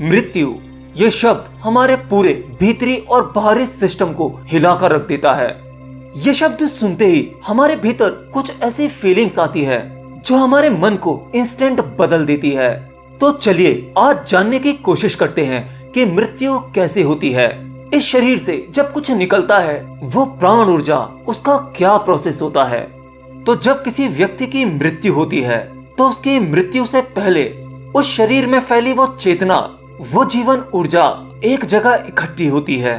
मृत्यु ये शब्द हमारे पूरे भीतरी और बाहरी सिस्टम को हिलाकर रख देता है। ये शब्द सुनते ही हमारे भीतर कुछ ऐसी फीलिंग्स आती है जो हमारे मन को इंस्टेंट बदल देती है। तो चलिए आज जानने की कोशिश करते हैं कि मृत्यु कैसे होती है। इस शरीर से जब कुछ निकलता है वो प्राण ऊर्जा, उसका क्या प्रोसेस होता है। तो जब किसी व्यक्ति की मृत्यु होती है तो उसकी मृत्यु से पहले उस शरीर में फैली वो चेतना, वो जीवन ऊर्जा एक जगह इकट्ठी होती है,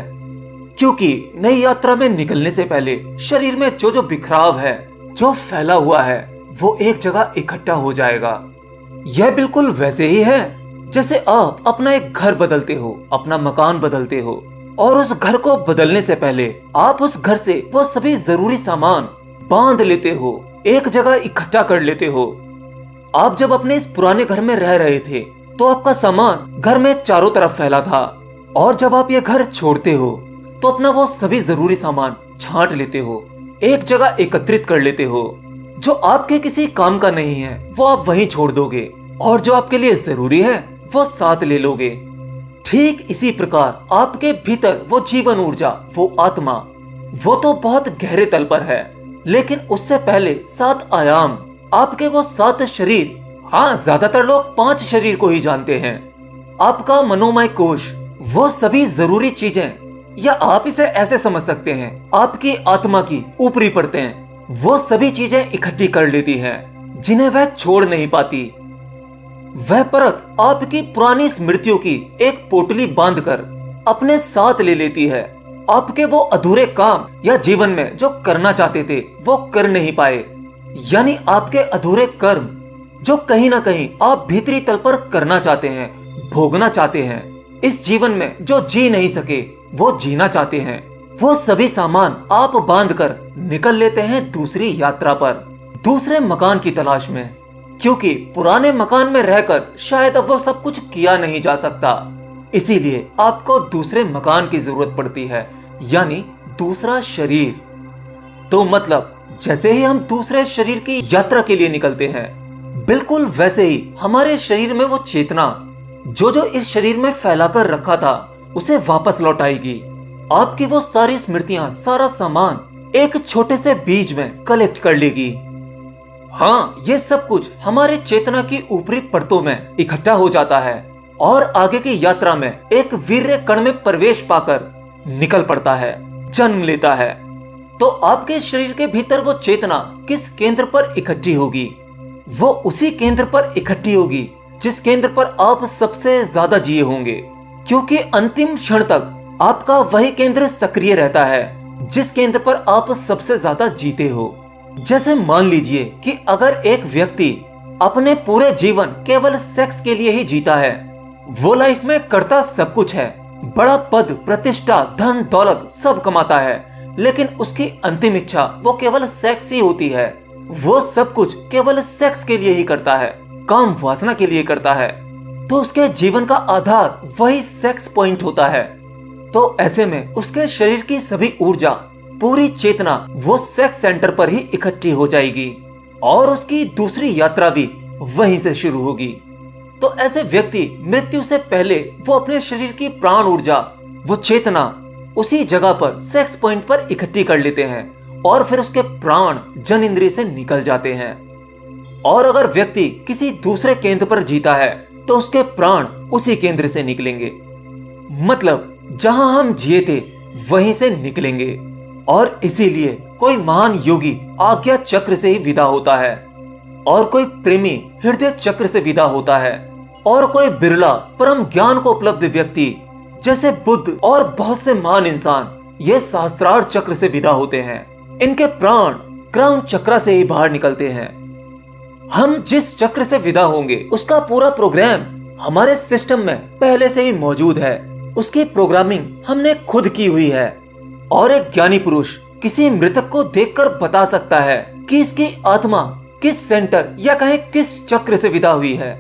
क्योंकि नई यात्रा में निकलने से पहले शरीर में जो बिखराव है, जो फैला हुआ है, वो एक जगह इकट्ठा हो जाएगा। यह बिल्कुल वैसे ही है जैसे आप अपना एक घर बदलते हो, अपना मकान बदलते हो, और उस घर को बदलने से पहले आप उस घर से वो सभी जरूरी सामान बांध लेते हो, एक जगह इकट्ठा कर लेते हो। आप जब अपने इस पुराने घर में रह रहे थे तो आपका सामान घर में चारों तरफ फैला था, और जब आप ये घर छोड़ते हो तो अपना वो सभी जरूरी सामान छांट लेते हो, एक जगह एकत्रित कर लेते हो। जो आपके किसी काम का नहीं है वो आप वहीं छोड़ दोगे, और जो आपके लिए जरूरी है वो साथ ले लोगे। ठीक इसी प्रकार आपके भीतर वो जीवन ऊर्जा, वो आत्मा, वो तो बहुत गहरे तल पर है, लेकिन उससे पहले 7 आयाम, आपके वो 7 शरीर, हाँ ज्यादातर लोग 5 शरीर को ही जानते हैं। आपका मनोमय कोश, वो सभी जरूरी चीजें, या आप इसे ऐसे समझ सकते हैं आपकी आत्मा की ऊपरी परतें, वो सभी चीजें इकट्ठी कर लेती हैं जिन्हें वह छोड़ नहीं पाती। वह परत आपकी पुरानी स्मृतियों की एक पोटली बांधकर अपने साथ ले लेती है। आपके वो अधूरे काम या जीवन में जो करना चाहते थे वो कर नहीं पाए, यानी आपके अधूरे कर्म जो कहीं ना कहीं आप भीतरी तल पर करना चाहते हैं, भोगना चाहते हैं, इस जीवन में जो जी नहीं सके वो जीना चाहते हैं, वो सभी सामान आप बांधकर निकल लेते हैं दूसरी यात्रा पर, दूसरे मकान की तलाश में, क्योंकि पुराने मकान में रहकर शायद अब वो सब कुछ किया नहीं जा सकता। इसीलिए आपको दूसरे मकान की जरूरत पड़ती है, यानी दूसरा शरीर। तो मतलब जैसे ही हम दूसरे शरीर की यात्रा के लिए निकलते हैं, बिल्कुल वैसे ही हमारे शरीर में वो चेतना जो इस शरीर में फैलाकर रखा था उसे वापस लौट आएगी। आपकी वो सारी स्मृतियां, सारा सामान एक छोटे से बीज में कलेक्ट कर लेगी। हाँ, ये सब कुछ हमारे चेतना की ऊपरी परतों में इकट्ठा हो जाता है और आगे की यात्रा में एक वीर्य कण में प्रवेश पाकर निकल पड़ता है, जन्म लेता है। तो आपके शरीर के भीतर वो चेतना किस केंद्र पर इकट्ठी होगी? वो उसी केंद्र पर इकट्ठी होगी जिस केंद्र पर आप सबसे ज्यादा जिए होंगे, क्योंकि अंतिम क्षण तक आपका वही केंद्र सक्रिय रहता है जिस केंद्र पर आप सबसे ज्यादा जीते हो। जैसे मान लीजिए कि अगर एक व्यक्ति अपने पूरे जीवन केवल सेक्स के लिए ही जीता है, वो लाइफ में करता सब कुछ है, बड़ा पद, प्रतिष्ठा, धन दौलत सब कमाता है, लेकिन उसकी अंतिम इच्छा वो केवल सेक्स ही होती है। वो सब कुछ केवल सेक्स के लिए ही करता है, काम वासना के लिए करता है, तो उसके जीवन का आधार वही सेक्स पॉइंट होता है। तो ऐसे में उसके शरीर की सभी ऊर्जा, पूरी चेतना वो सेक्स सेंटर पर ही इकट्ठी हो जाएगी, और उसकी दूसरी यात्रा भी वहीं से शुरू होगी। तो ऐसे व्यक्ति मृत्यु से पहले वो अपने शरीर की प्राण ऊर्जा, वो चेतना उसी जगह पर सेक्स पॉइंट पर इकट्ठी कर लेते हैं, और फिर उसके प्राण जन इंद्रिय से निकल जाते हैं। और अगर व्यक्ति किसी दूसरे केंद्र पर जीता है तो उसके प्राण उसी केंद्र से निकलेंगे, मतलब जहां हम जिए थे वहीं से निकलेंगे। और इसीलिए कोई महान योगी आज्ञा चक्र से ही विदा होता है, और कोई प्रेमी हृदय चक्र से विदा होता है, और कोई बिरला परम ज्ञान को उपलब्ध व्यक्ति जैसे बुद्ध और बहुत से महान इंसान ये शास्त्रार्थ चक्र से विदा होते हैं। इनके प्राण क्राउन चक्र से ही बाहर निकलते हैं। हम जिस चक्र से विदा होंगे उसका पूरा प्रोग्राम हमारे सिस्टम में पहले से ही मौजूद है, उसकी प्रोग्रामिंग हमने खुद की हुई है। और एक ज्ञानी पुरुष किसी मृतक को देखकर बता सकता है कि इसकी आत्मा किस सेंटर या कहें किस चक्र से विदा हुई है।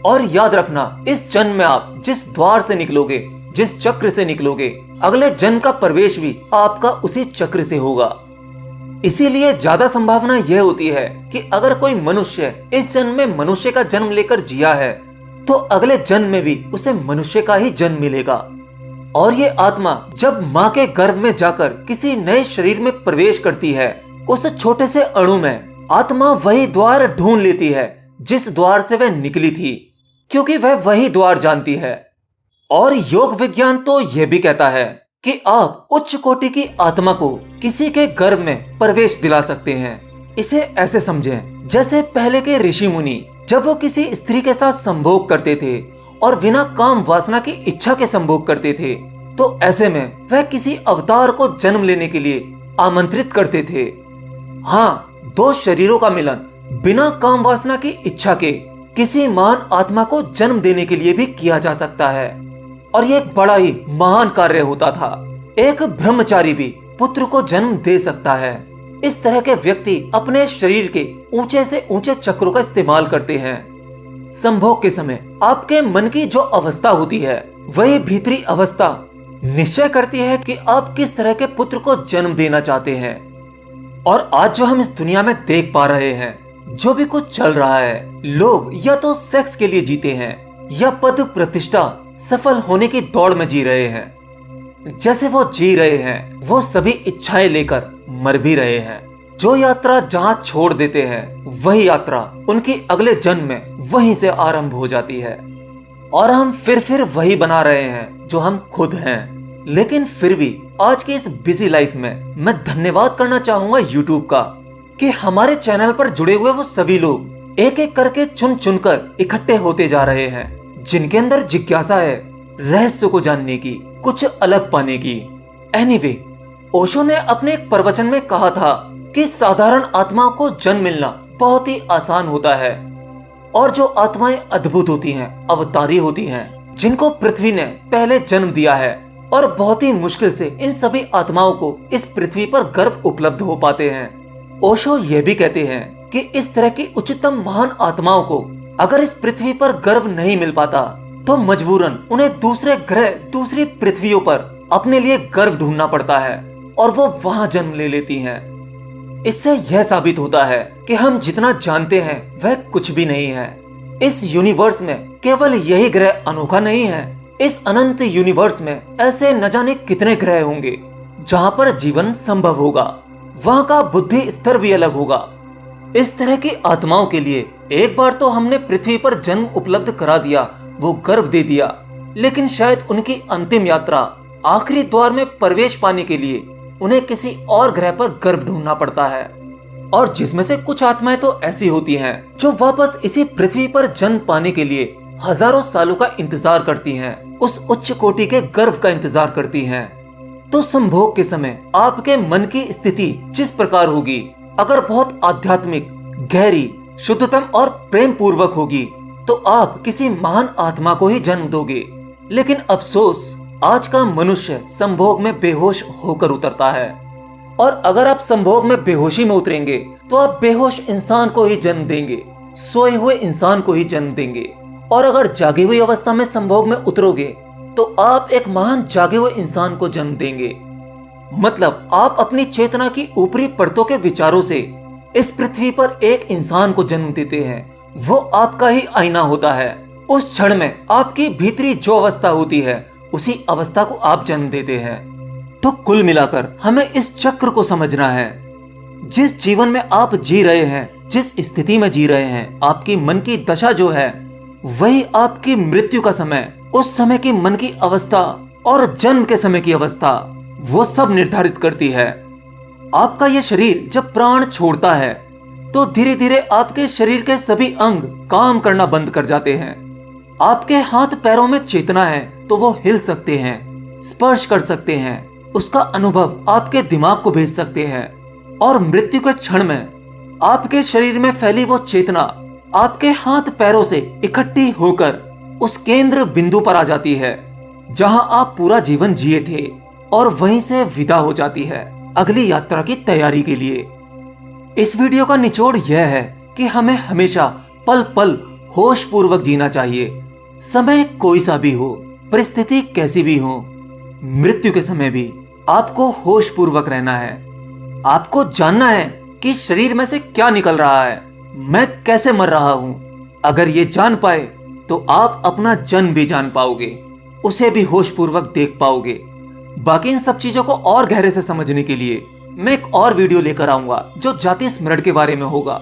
और याद रखना, इस जन्म में आप जिस द्वार से निकलोगे, जिस चक्र से निकलोगे, अगले जन्म का प्रवेश भी आपका उसी चक्र से होगा। इसीलिए ज्यादा संभावना यह होती है कि अगर कोई मनुष्य इस जन्म में मनुष्य का जन्म लेकर जिया है तो अगले जन्म में भी उसे मनुष्य का ही जन्म मिलेगा। और ये आत्मा जब माँ के गर्भ में जाकर किसी नए शरीर में प्रवेश करती है, उस छोटे से अणु में आत्मा वही द्वार ढूंढ लेती है जिस द्वार से वह निकली थी, क्योंकि वह वही द्वार जानती है। और योग विज्ञान तो यह भी कहता है कि आप उच्च कोटि की आत्मा को किसी के गर्भ में प्रवेश दिला सकते हैं। इसे ऐसे समझें जैसे पहले के ऋषि मुनि जब वो किसी स्त्री के साथ संभोग करते थे और बिना काम वासना की इच्छा के संभोग करते थे, तो ऐसे में वह किसी अवतार को जन्म लेने के लिए आमंत्रित करते थे। हाँ, दो शरीरों का मिलन बिना काम वासना की इच्छा के किसी महान आत्मा को जन्म देने के लिए भी किया जा सकता है, और ये एक बड़ा ही महान कार्य होता था। एक ब्रह्मचारी भी पुत्र को जन्म दे सकता है। इस तरह के व्यक्ति अपने शरीर के ऊंचे से ऊंचे चक्रों का इस्तेमाल करते हैं। संभोग के समय आपके मन की जो अवस्था होती है, वही भीतरी अवस्था निश्चय करती है कि आप किस तरह के पुत्र को जन्म देना चाहते हैं। और आज जो हम इस दुनिया में देख पा रहे हैं, जो भी कुछ चल रहा है, लोग या तो सेक्स के लिए जीते हैं या पद प्रतिष्ठा सफल होने की दौड़ में जी रहे हैं। जैसे वो जी रहे हैं, वो सभी इच्छाएं लेकर मर भी रहे हैं। जो यात्रा जहां छोड़ देते हैं, वही यात्रा उनकी अगले जन्म में वहीं से आरंभ हो जाती है। और हम फिर वही बना रहे हैं जो हम खुद हैं। लेकिन फिर भी आज की इस बिजी लाइफ में मैं धन्यवाद करना चाहूंगा यूट्यूब का कि हमारे चैनल पर जुड़े हुए वो सभी लोग एक एक करके चुन चुनकर इकट्ठे होते जा रहे हैं, जिनके अंदर जिज्ञासा है रहस्य को जानने की, कुछ अलग पाने की। एनीवे, ओशो ने अपने एक प्रवचन में कहा था कि साधारण आत्माओं को जन्म मिलना बहुत ही आसान होता है, और जो आत्माएं अद्भुत होती हैं, अवतारी होती हैं, जिनको पृथ्वी ने पहले जन्म दिया है, और बहुत ही मुश्किल से इन सभी आत्माओं को इस पृथ्वी पर गर्भ उपलब्ध हो पाते हैं। ओशो यह भी कहते हैं कि इस तरह की उच्चतम महान आत्माओं को अगर इस पृथ्वी पर गर्भ नहीं मिल पाता, तो मजबूरन उन्हें दूसरे ग्रह, दूसरी पृथ्वियों पर अपने लिए गर्भ ढूंढना पड़ता है, और वो वहां जन्म ले लेती हैं। इससे यह साबित होता है कि हम जितना जानते हैं वह कुछ भी नहीं है। इस यूनिवर्स में केवल यही ग्रह अनोखा नहीं है। इस अनंत यूनिवर्स में ऐसे न जाने कितने ग्रह होंगे जहां पर जीवन संभव होगा। वहां का बुद्धि स्तर भी अलग होगा। इस तरह की आत्माओं के लिए एक बार तो हमने पृथ्वी पर जन्म उपलब्ध करा दिया, वो गर्भ दे दिया, लेकिन शायद उनकी अंतिम यात्रा, आखिरी द्वार में प्रवेश पाने के लिए उन्हें किसी और ग्रह पर गर्भ ढूंढना पड़ता है। और जिसमें से कुछ आत्माएं तो ऐसी होती हैं जो वापस इसी पृथ्वी पर जन्म पाने के लिए हजारों सालों का इंतजार करती हैं, उस उच्च कोटि के गर्भ का इंतजार करती हैं। तो संभोग के समय आपके मन की स्थिति जिस प्रकार होगी, अगर बहुत आध्यात्मिक, गहरी, शुद्धतम और प्रेम पूर्वक होगी, तो आप किसी महान आत्मा को ही जन्म दोगे। लेकिन अफसोस, आज का मनुष्य संभोग में बेहोश होकर उतरता है। और अगर आप संभोग में बेहोशी में उतरेंगे, तो आप बेहोश इंसान को ही जन्म देंगे, सोए हुए इंसान को ही जन्म देंगे। और अगर जागी हुई अवस्था में संभोग में उतरोगे, तो आप एक महान जागे हुए इंसान को जन्म देंगे। मतलब आप अपनी चेतना की ऊपरी परतों के विचारों से इस पृथ्वी पर एक इंसान को जन्म देते हैं। वो आपका ही आईना होता है। उस क्षण में आपकी भीतरी जो अवस्था होती है, उसी अवस्था को आप जन्म देते हैं। तो कुल मिलाकर हमें इस चक्र को समझना है। जिस जीवन में आप जी रहे हैं, जिस स्थिति में जी रहे हैं, आपकी मन की दशा जो है, वही आपकी मृत्यु का समय, उस समय की मन की अवस्था और जन्म के समय की अवस्था, वो सब निर्धारित करती है। आपका यह शरीर जब प्राण छोड़ता है, तो धीरे धीरे आपके शरीर के सभी अंग काम करना बंद कर जाते हैं। आपके हाथ पैरों में चेतना है तो वो हिल सकते हैं, स्पर्श कर सकते हैं, उसका अनुभव आपके दिमाग को भेज सकते हैं। और मृत्यु के क्षण में आपके शरीर में फैली वो चेतना आपके हाथ पैरों से इकट्ठी होकर उस केंद्र बिंदु पर आ जाती है, जहां आप पूरा जीवन जिए थे, और वहीं से विदा हो जाती है अगली यात्रा की तैयारी के लिए। इस वीडियो का निचोड़ यह है कि हमें हमेशा पल पल होश पूर्वक जीना चाहिए। समय कोई सा भी हो, परिस्थिति कैसी भी हो, मृत्यु के समय भी आपको होश पूर्वक रहना है। आपको जानना है कि शरीर में से क्या निकल रहा है, मैं कैसे मर रहा हूं। अगर ये जान पाए तो आप अपना जन्म भी जान पाओगे, उसे भी होश पूर्वक देख पाओगे। बाकी इन सब चीजों को और गहरे से समझने के लिए मैं एक और वीडियो लेकर आऊंगा जो जातीय स्मरण के बारे में होगा।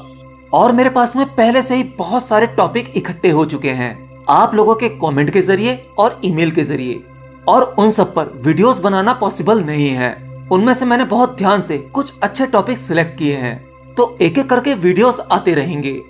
और मेरे पास में पहले से ही बहुत सारे टॉपिक इकट्ठे हो चुके हैं आप लोगों के कमेंट के जरिए और ईमेल के जरिए, और उन सब पर वीडियोस बनाना पॉसिबल नहीं है। उनमें से मैंने बहुत ध्यान से कुछ अच्छे टॉपिक सिलेक्ट किए हैं, तो एक एक करके वीडियोस आते रहेंगे।